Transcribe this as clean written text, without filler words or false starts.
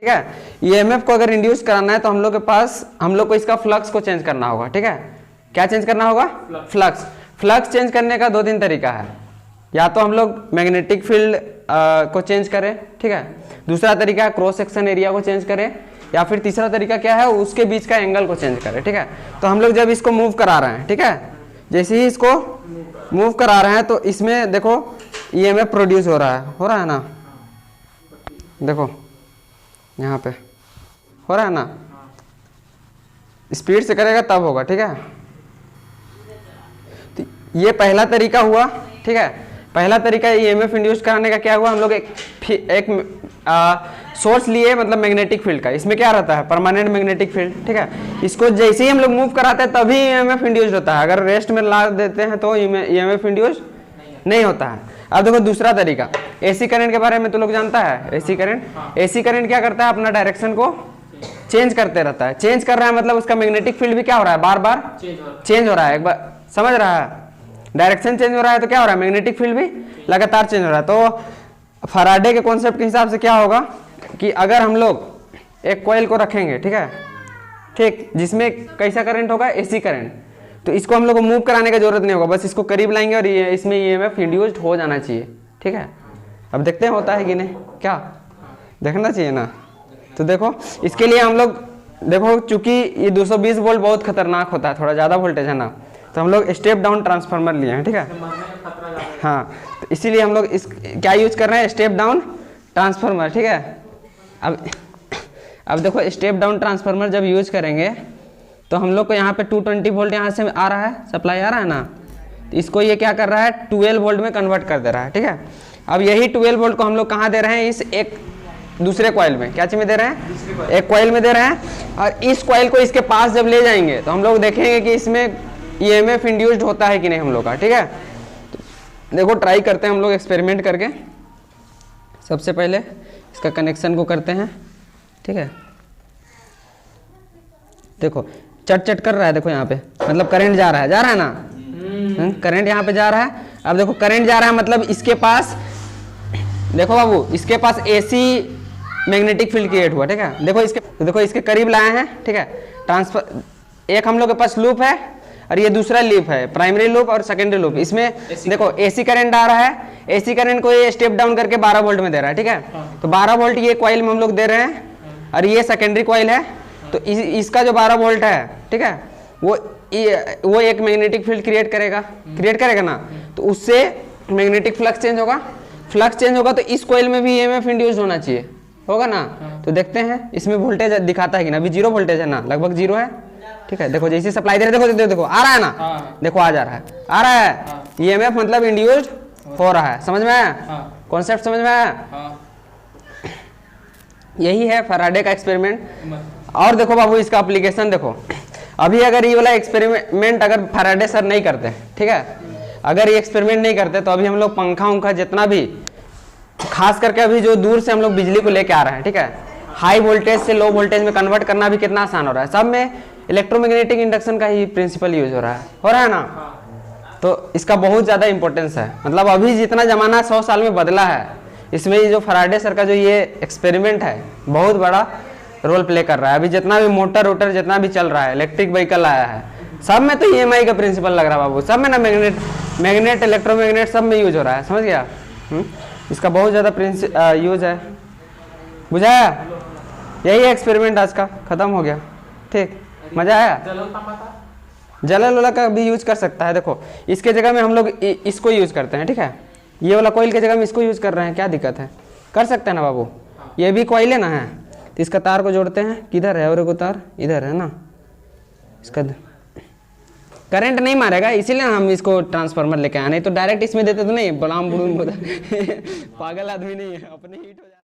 ठीक है। ईएमएफ को अगर इंड्यूस कराना है तो हम लोग को इसका फ्लक्स को चेंज करना होगा। ठीक है, क्या चेंज करना होगा? फ्लक्स चेंज करने का 2-3 तरीका है। या तो हम लोग मैग्नेटिक फील्ड को चेंज करें, ठीक है, दूसरा तरीका है क्रॉस सेक्शन एरिया को चेंज करें, या फिर तीसरा तरीका क्या है, उसके बीच का एंगल को चेंज करें। ठीक है, तो हम लोग जब इसको मूव करा रहे हैं, ठीक है, जैसे ही इसको मूव करा रहे हैं तो इसमें देखो ईएमएफ प्रोड्यूस हो रहा है ना, देखो यहाँ पे हो रहा है ना, स्पीड से करेगा तब होगा। ठीक है, तो ये पहला तरीका हुआ। ठीक है, पहला तरीका ईएमएफ इंड्यूस कराने का क्या हुआ, हम लोग एक सोर्स लिए, मतलब मैग्नेटिक फील्ड का। इसमें क्या रहता है? Permanent magnetic field. ठीक है, इसको जैसे ही हम लोग मूव कराते हैं तभी ईएमएफ इंड्यूस होता है। अगर रेस्ट में ला देते हैं तो ईएमएफ इंड्यूस नहीं होता है। अब देखो दूसरा तरीका, एसी करंट के बारे में तो लोग जानता है। एसी करंट क्या करता है? अपना डायरेक्शन को चेंज करते रहता है। चेंज कर रहा है मतलब उसका मैग्नेटिक फील्ड भी क्या हो रहा है? बार बार चेंज हो रहा है। एक बार समझ रहा है, डायरेक्शन चेंज हो रहा है तो क्या हो रहा है? मैग्नेटिक फील्ड भी लगातार चेंज हो रहा है। तो फैराडे के कॉन्सेप्ट के हिसाब से क्या होगा कि अगर हम लोग एक कॉइल को रखेंगे, ठीक है, ठीक, जिसमें कैसा करंट होगा? एसी करंट, तो इसको हम लोग को मूव कराने की जरूरत नहीं होगा, बस इसको करीब लाएंगे और इसमें ईएमएफ इंड्यूस्ड हो जाना चाहिए। ठीक है, अब देखते हैं होता है कि नहीं, क्या देखना चाहिए ना। तो देखो इसके लिए हम लोग देखो, चूंकि ये 220 वोल्ट बहुत खतरनाक होता है, थोड़ा ज़्यादा वोल्टेज है ना, तो हम लोग स्टेप डाउन ट्रांसफार्मर लिए हैं। ठीक है, हाँ, तो इसीलिए हम लोग इस क्या यूज कर रहे हैं? Step down transformer. ठीक है, अब देखो स्टेप डाउन ट्रांसफार्मर जब यूज करेंगे तो हम लोग को यहाँ पे 220 वोल्ट यहाँ से आ रहा है, सप्लाई आ रहा है ना, तो इसको ये क्या कर रहा है? 12 वोल्ट में कन्वर्ट कर दे रहा है। ठीक है, अब यही 12 वोल्ट को हम लोग कहाँ दे रहे हैं? इस एक दूसरे कॉइल में, क्या चीज में दे रहे हैं? एक कॉइल में दे रहे हैं। और इस कॉइल को इसके पास जब ले जाएंगे तो हम लोग देखेंगे कि इसमें ईएमएफ इंड्यूस्ड होता है कि नहीं हम लोग का। ठीक है, तो देखो ट्राई करते हैं हम लोग एक्सपेरिमेंट करके। सबसे पहले इसका कनेक्शन को करते हैं। ठीक है, देखो चट कर रहा है, देखो यहाँ पे मतलब करंट जा रहा है ना, करंट यहाँ पे जा रहा है। अब देखो करंट जा रहा है मतलब इसके पास, देखो बाबू, इसके पास एसी मैग्नेटिक फील्ड क्रिएट हुआ। ठीक है, देखो इसके करीब लाए हैं। ठीक है, ट्रांसफर एक हम लोग के पास लूप है और ये दूसरा लूप है, प्राइमरी लूप और सेकेंडरी लूप। इसमें देखो एसी करंट आ रहा है, एसी करंट को ये स्टेप डाउन करके 12 वोल्ट में दे रहा है। ठीक है, तो 12 वोल्ट ये कॉइल में हम लोग दे रहे हैं और ये सेकेंडरी कॉइल है, तो इसका जो 12 वोल्ट है, ठीक है, वो एक मैग्नेटिक फील्ड क्रिएट करेगा ना, तो उससे मैग्नेटिक फ्लक्स चेंज होगा, तो इस कॉइल में भी ईएमएफ इंड्यूस्ड होना चाहिए, होगा ना। तो देखते हैं इसमें वोल्टेज दिखाता है कि ना, अभी 0 वोल्टेज है ना, लगभग 0 है। ठीक है, देखो जैसे सप्लाई दे रहे, देखो आ रहा है ना, देखो आ रहा है ईएमएफ मतलब इंड्यूस्ड हो रहा है। समझ में आया? कॉन्सेप्ट समझ में आया? यही है फैराडे का एक्सपेरिमेंट। और देखो बाबू इसका एप्लीकेशन देखो, अभी अगर ये वाला एक्सपेरिमेंट अगर फैराडे सर नहीं करते, ठीक है, अगर ये एक्सपेरिमेंट नहीं करते तो अभी हम लोग पंखा उंखा जितना भी, खास करके अभी जो दूर से हम लोग बिजली को लेके आ रहे हैं, ठीक है, हाई वोल्टेज से लो वोल्टेज में कन्वर्ट करना भी कितना आसान हो रहा है। सब में इलेक्ट्रोमैग्नेटिक इंडक्शन का ही प्रिंसिपल यूज हो रहा है ना। तो इसका बहुत ज़्यादा इंपॉर्टेंस है। मतलब अभी जितना ज़माना 100 साल में बदला है, इसमें ये जो फैराडे सर का जो ये एक्सपेरिमेंट है बहुत बड़ा रोल प्ले कर रहा है। अभी जितना भी मोटर जितना भी चल रहा है, इलेक्ट्रिक व्हीकल आया है, सब में तो ईएमआई का प्रिंसिपल लग रहा है बाबू। सब में ना मैग्नेट इलेक्ट्रोमैग्नेट सब में यूज हो रहा है। समझ गया? इसका बहुत ज़्यादा यूज है। बुझाया? यही एक्सपेरिमेंट आज का खत्म हो गया। ठीक, मजा आया? जलल वाला का भी यूज कर सकता है। देखो इसके जगह में हम लोग इसको यूज करते हैं। ठीक है, ये वाला कॉइल के जगह में इसको यूज कर रहे हैं, क्या दिक्कत है? कर सकते हैं ना बाबू। ये भी कॉइल है ना, है तो इसका तार को जोड़ते हैं। किधर है? और एगो तार इधर है ना, इसका करंट नहीं मारेगा, इसीलिए हम इसको ट्रांसफार्मर लेके आए। नहीं तो डायरेक्ट इसमें देते तो नहीं, बड़ाम बुड़ूम पागल आदमी नहीं है, अपने हीट हो जाए।